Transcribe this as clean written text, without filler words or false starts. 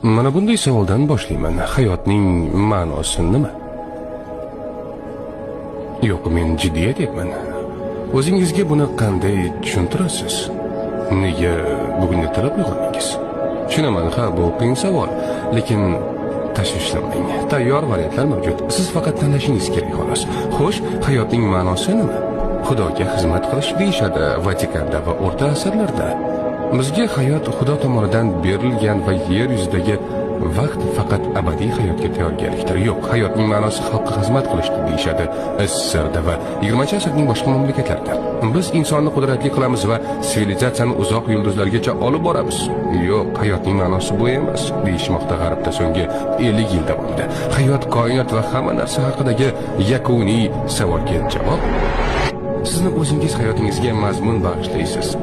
Mana bunday savoldan boshlayman. Hayotning ma'nosi nima? Yo'q, men jiddiy aytyapman. O'zingizga buni qanday tushuntirasiz? Nega bugun ertalab uyg'ondingiz? Tushunaman, ha, bu qiyin savol, lekin tashvishlanmang. Tayyor variantlar mavjud. Siz faqat tanlashingiz kerak xolos. Xo'sh, hayotning ma'nosi nima? Xudoga xizmat qilish deyishadi Vatikanda va o'rta asrlarda. Bizga hayot Xudo tomonidan berilgan va yer yuzidagi vaqt faqat abadiy hayotga tayyorgarlikdir. Yo'q, hayotning ma'nosi xalqqa xizmat qilishdir deyishadi SSRda va 20-asrning boshqa mamlakatlarida. Biz insonni qudratli qilamiz va sivilizatsiyani uzoq yulduzlargacha olib boramiz. Yo'q, hayotning ma'nosi bu emas, deyishmoqda G'arbda so'nggi 50 yil davomida. Hayot, koinot va hamma narsa haqidagi yakuniy savolga javob. Sizni o'zingiz hayotingizga mazmun bag'ishlaysiz.